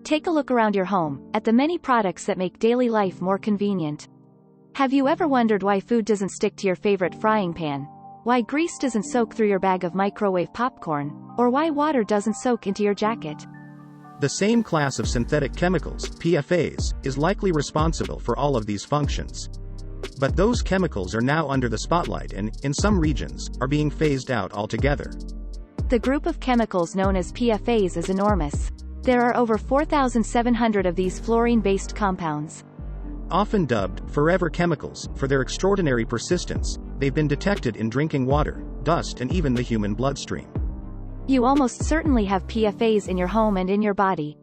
Take a look around your home, at the many products that make daily life more convenient. Have you ever wondered why food doesn't stick to your favorite frying pan? Why grease doesn't soak through your bag of microwave popcorn? Or why water doesn't soak into your jacket? The same class of synthetic chemicals, PFAS, is likely responsible for all of these functions. But those chemicals are now under the spotlight and, in some regions, are being phased out altogether. The group of chemicals known as PFAS is enormous. There are over 4,700 of these fluorine-based compounds. Often dubbed forever chemicals for their extraordinary persistence, they've been detected in drinking water, dust, and even the human bloodstream. You almost certainly have PFAS in your home and in your body.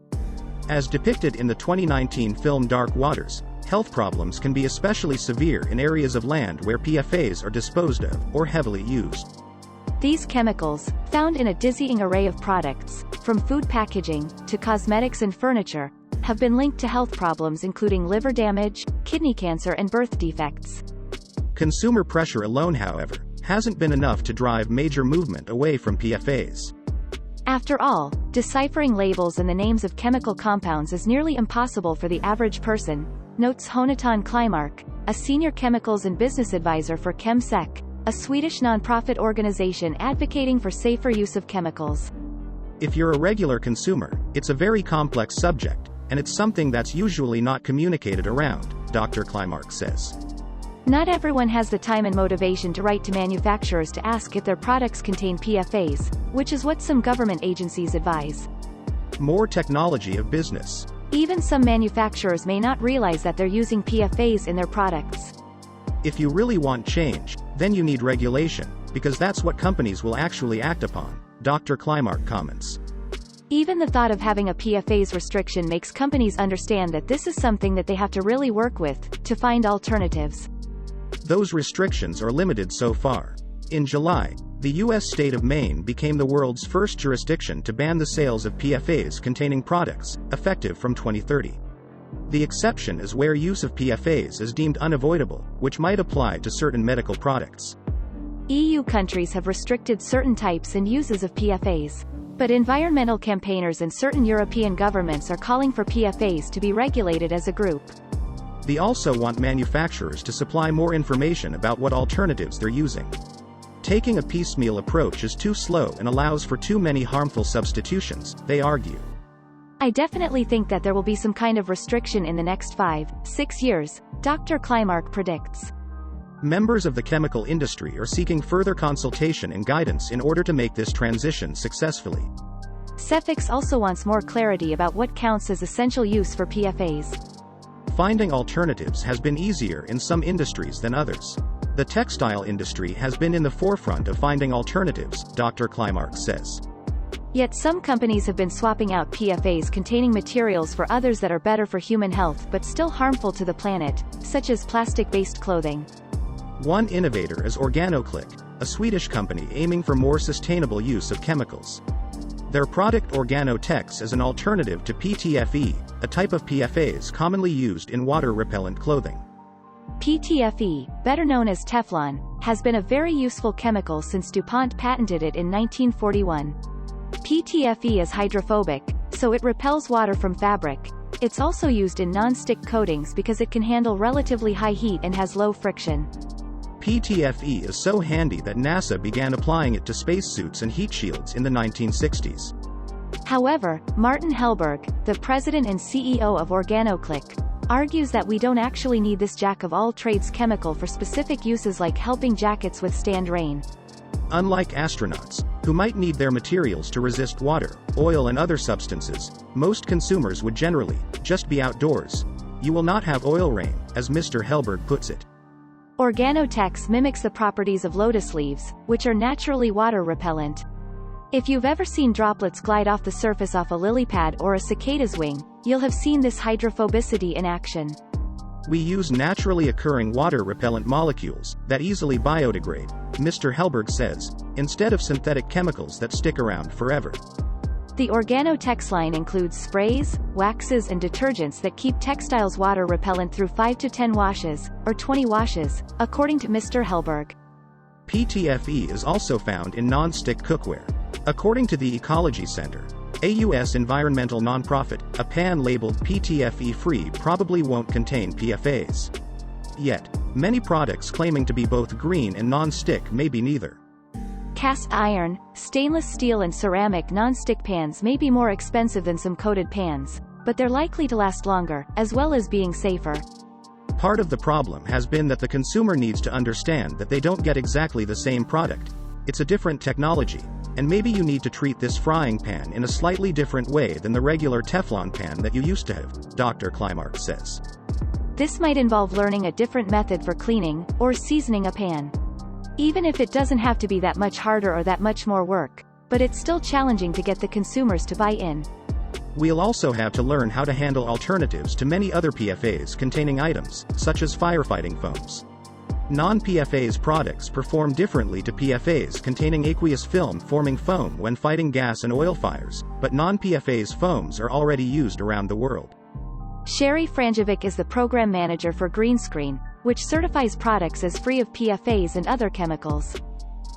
As depicted in the 2019 film Dark Waters, health problems can be especially severe in areas of land where PFAS are disposed of or heavily used. These chemicals, found in a dizzying array of products, from food packaging to cosmetics and furniture, have been linked to health problems including liver damage, kidney cancer, and birth defects. Consumer pressure alone, however, hasn't been enough to drive major movement away from PFAS. After all, deciphering labels and the names of chemical compounds is nearly impossible for the average person, notes Jonatan Kleimark, a senior chemicals and business advisor for ChemSec, a Swedish non-profit organization advocating for safer use of chemicals. If you're a regular consumer, it's a very complex subject, and it's something that's usually not communicated around, Dr. Kleimark says. Not everyone has the time and motivation to write to manufacturers to ask if their products contain PFAS, which is what some government agencies advise. More technology of business. Even some manufacturers may not realize that they're using PFAS in their products. If you really want change, then you need regulation, because that's what companies will actually act upon, Dr. Kleimark comments. Even the thought of having a PFAS restriction makes companies understand that this is something that they have to really work with, to find alternatives. Those restrictions are limited so far. In July, the U.S. state of Maine became the world's first jurisdiction to ban the sales of PFAS-containing products, effective from 2030. The exception is where use of PFAS is deemed unavoidable, which might apply to certain medical products. EU countries have restricted certain types and uses of PFAS. But environmental campaigners and certain European governments are calling for PFAS to be regulated as a group. They also want manufacturers to supply more information about what alternatives they're using. Taking a piecemeal approach is too slow and allows for too many harmful substitutions, they argue. I definitely think that there will be some kind of restriction in the next 5-6 years, Dr. Kleimark predicts. Members of the chemical industry are seeking further consultation and guidance in order to make this transition successfully. Cephix also wants more clarity about what counts as essential use for PFAS. Finding alternatives has been easier in some industries than others. The textile industry has been in the forefront of finding alternatives, Dr. Kleimark says. Yet some companies have been swapping out PFAS-containing materials for others that are better for human health but still harmful to the planet, such as plastic-based clothing. One innovator is OrganoClick, a Swedish company aiming for more sustainable use of chemicals. Their product OrganoTex is an alternative to PTFE, a type of PFAS commonly used in water-repellent clothing. PTFE, better known as Teflon, has been a very useful chemical since DuPont patented it in 1941. PTFE is hydrophobic, so it repels water from fabric. It's also used in non-stick coatings because it can handle relatively high heat and has low friction. PTFE is so handy that NASA began applying it to spacesuits and heat shields in the 1960s. However, Martin Hellberg, the president and CEO of OrganoClick, argues that we don't actually need this jack-of-all-trades chemical for specific uses like helping jackets withstand rain. Unlike astronauts, who might need their materials to resist water, oil and other substances, most consumers would generally just be outdoors. You will not have oil rain, as Mr. Hellberg puts it. OrganoTex mimics the properties of lotus leaves, which are naturally water repellent. If you've ever seen droplets glide off the surface off a lily pad or a cicada's wing, you'll have seen this hydrophobicity in action. We use naturally occurring water-repellent molecules that easily biodegrade, Mr. Hellberg says, instead of synthetic chemicals that stick around forever. The OrganoTex line includes sprays, waxes and detergents that keep textiles water repellent through 5 to 10 washes, or 20 washes, according to Mr. Hellberg. PTFE is also found in non-stick cookware. According to the Ecology Center, A U.S. environmental nonprofit, a pan labeled PTFE-free probably won't contain PFAS. Yet, many products claiming to be both green and non-stick may be neither. Cast iron, stainless steel and ceramic non-stick pans may be more expensive than some coated pans, but they're likely to last longer, as well as being safer. Part of the problem has been that the consumer needs to understand that they don't get exactly the same product. It's a different technology, and maybe you need to treat this frying pan in a slightly different way than the regular Teflon pan that you used to have, Dr. Klimark says. This might involve learning a different method for cleaning, or seasoning a pan. Even if it doesn't have to be that much harder or that much more work, but it's still challenging to get the consumers to buy in. We'll also have to learn how to handle alternatives to many other PFAS containing items, such as firefighting foams. Non-PFAS products perform differently to PFAS containing aqueous film-forming foam when fighting gas and oil fires, but non-PFAS foams are already used around the world. Sherry Franjovic is the program manager for Greenscreen, which certifies products as free of PFAS and other chemicals.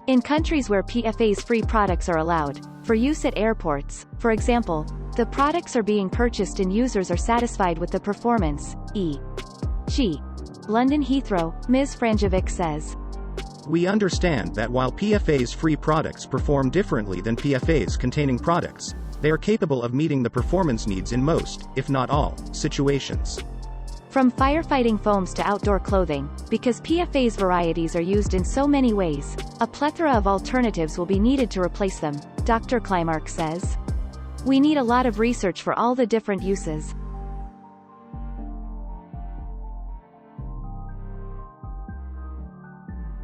In countries where PFAS-free products are allowed, for use at airports, for example, the products are being purchased and users are satisfied with the performance, e.g. London Heathrow, Ms. Franjovic says. We understand that while PFAS-free products perform differently than PFAS-containing products, they are capable of meeting the performance needs in most, if not all, situations. From firefighting foams to outdoor clothing, because PFAS varieties are used in so many ways, a plethora of alternatives will be needed to replace them, Dr. Klimark says. We need a lot of research for all the different uses.